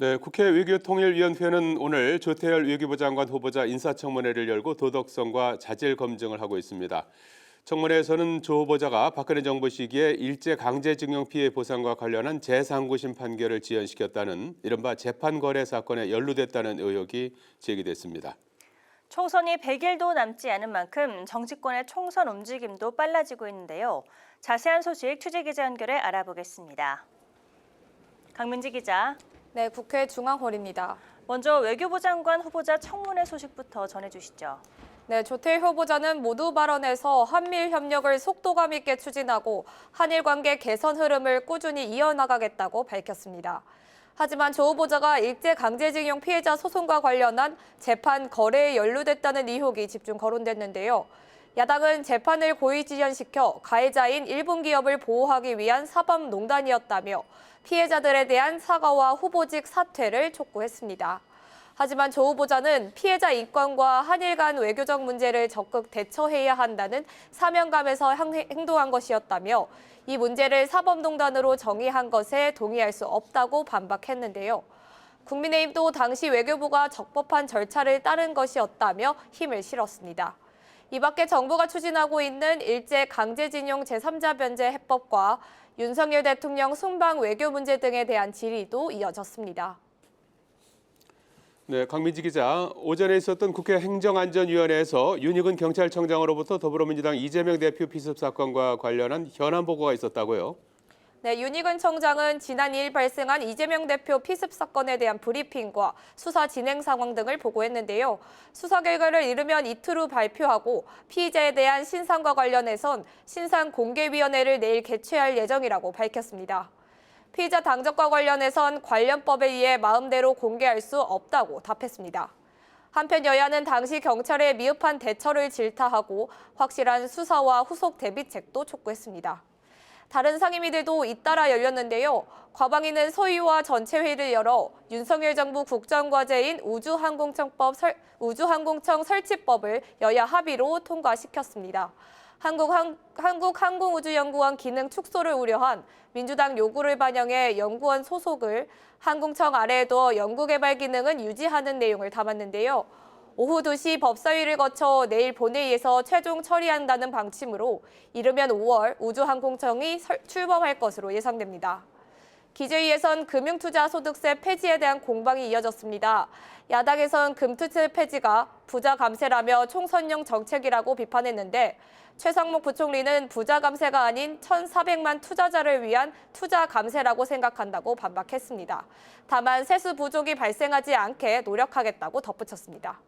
네, 국회 외교통일위원회는 오늘 조태열 외교부 장관 후보자 인사청문회를 열고 도덕성과 자질 검증을 하고 있습니다. 청문회에서는 조 후보자가 박근혜 정부 시기에 일제강제징용 피해 보상과 관련한 제3구심 판결을 지연시켰다는 이른바 재판거래 사건에 연루됐다는 의혹이 제기됐습니다. 총선이 100일도 남지 않은 만큼 정치권의 총선 움직임도 빨라지고 있는데요. 자세한 소식 취재기자 연결해 알아보겠습니다. 강민지 기자. 네, 국회 중앙홀입니다. 먼저 외교부 장관 후보자 청문회 소식부터 전해주시죠. 네, 조태일 후보자는 모두 발언에서 한미일 협력을 속도감 있게 추진하고 한일 관계 개선 흐름을 꾸준히 이어나가겠다고 밝혔습니다. 하지만 조 후보자가 일제강제징용 피해자 소송과 관련한 재판 거래에 연루됐다는 의혹이 집중 거론됐는데요. 야당은 재판을 고의 지연시켜 가해자인 일본 기업을 보호하기 위한 사법농단이었다며 피해자들에 대한 사과와 후보직 사퇴를 촉구했습니다. 하지만 조 후보자는 피해자 인권과 한일 간 외교적 문제를 적극 대처해야 한다는 사명감에서 행동한 것이었다며 이 문제를 사법농단으로 정의한 것에 동의할 수 없다고 반박했는데요. 국민의힘도 당시 외교부가 적법한 절차를 따른 것이었다며 힘을 실었습니다. 이 밖에 정부가 추진하고 있는 일제강제징용 제3자 변제 해법과 윤석열 대통령 순방 외교 문제 등에 대한 질의도 이어졌습니다. 네, 강민지 기자. 오전에 있었던 국회 행정안전위원회에서 윤익은 경찰청장으로부터 더불어민주당 이재명 대표 피습 사건과 관련한 현안 보고가 있었다고요? 네, 윤익은 청장은 지난 2일 발생한 이재명 대표 피습 사건에 대한 브리핑과 수사 진행 상황 등을 보고했는데요. 수사 결과를 이르면 이틀 후 발표하고 피의자에 대한 신상과 관련해선 신상공개위원회를 내일 개최할 예정이라고 밝혔습니다. 피의자 당적과 관련해선 관련법에 의해 마음대로 공개할 수 없다고 답했습니다. 한편 여야는 당시 경찰의 미흡한 대처를 질타하고 확실한 수사와 후속 대비책도 촉구했습니다. 다른 상임위들도 잇따라 열렸는데요. 과방위는 소위와 전체 회의를 열어 윤석열 정부 국정과제인 우주항공청 설치법을 여야 합의로 통과시켰습니다. 한국항공우주연구원 기능 축소를 우려한 민주당 요구를 반영해 연구원 소속을 항공청 아래에 두어 연구개발 기능은 유지하는 내용을 담았는데요. 오후 2시 법사위를 거쳐 내일 본회의에서 최종 처리한다는 방침으로 이르면 5월 우주항공청이 출범할 것으로 예상됩니다. 기재위에선 금융투자소득세 폐지에 대한 공방이 이어졌습니다. 야당에선 금투세 폐지가 부자 감세라며 총선용 정책이라고 비판했는데 최상목 부총리는 부자 감세가 아닌 1,400만 투자자를 위한 투자 감세라고 생각한다고 반박했습니다. 다만 세수 부족이 발생하지 않게 노력하겠다고 덧붙였습니다.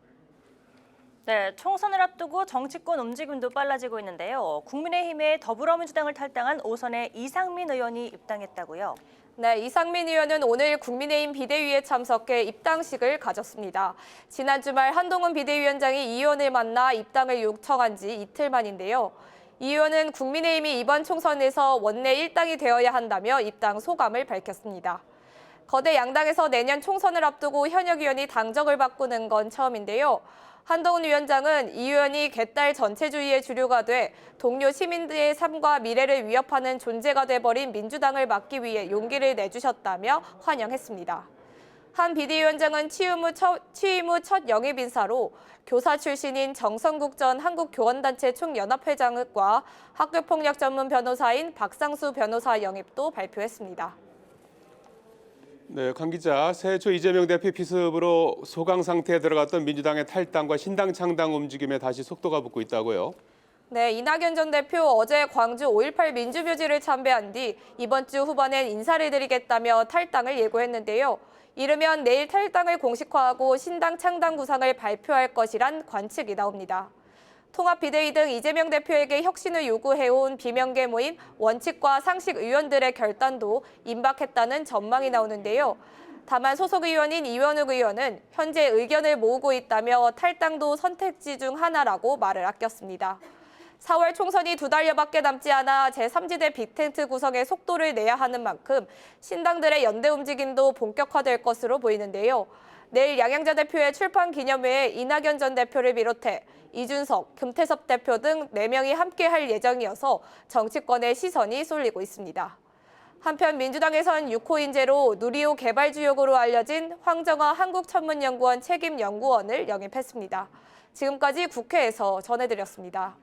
네, 총선을 앞두고 정치권 움직임도 빨라지고 있는데요. 국민의힘의 더불어민주당을 탈당한 오선의 이상민 의원이 입당했다고요? 네, 이상민 의원은 오늘 국민의힘 비대위에 참석해 입당식을 가졌습니다. 지난 주말 한동훈 비대위원장이 이 의원을 만나 입당을 요청한 지 이틀 만인데요. 이 의원은 국민의힘이 이번 총선에서 원내 1당이 되어야 한다며 입당 소감을 밝혔습니다. 거대 양당에서 내년 총선을 앞두고 현역 의원이 당적을 바꾸는 건 처음인데요. 한동훈 위원장은 이 의원이 개딸 전체주의의 주류가 돼 동료 시민들의 삶과 미래를 위협하는 존재가 돼버린 민주당을 막기 위해 용기를 내주셨다며 환영했습니다. 한 비대위원장은 취임 후 첫 영입 인사로 교사 출신인 정성국 전 한국교원단체 총연합회장과 학교폭력 전문 변호사인 박상수 변호사 영입도 발표했습니다. 네, 강 기자. 새해 초 이재명 대표 피습으로 소강 상태에 들어갔던 민주당의 탈당과 신당 창당 움직임에 다시 속도가 붙고 있다고요? 네, 이낙연 전 대표 어제 광주 5.18 민주묘지를 참배한 뒤 이번 주 후반엔 인사를 드리겠다며 탈당을 예고했는데요. 이르면 내일 탈당을 공식화하고 신당 창당 구상을 발표할 것이란 관측이 나옵니다. 통합비대위 등 이재명 대표에게 혁신을 요구해온 비명계 모임 원칙과 상식 의원들의 결단도 임박했다는 전망이 나오는데요. 다만 소속 의원인 이원욱 의원은 현재 의견을 모으고 있다며 탈당도 선택지 중 하나라고 말을 아꼈습니다. 4월 총선이 2달여밖에 남지 않아 제3지대 빅텐트 구성에 속도를 내야 하는 만큼 신당들의 연대 움직임도 본격화될 것으로 보이는데요. 내일 양양자 대표의 출판 기념회에 이낙연 전 대표를 비롯해 이준석, 금태섭 대표 등 4명이 함께할 예정이어서 정치권의 시선이 쏠리고 있습니다. 한편 민주당에선 6호 인재로 누리호 개발 주역으로 알려진 황정아 한국천문연구원 책임연구원을 영입했습니다. 지금까지 국회에서 전해드렸습니다.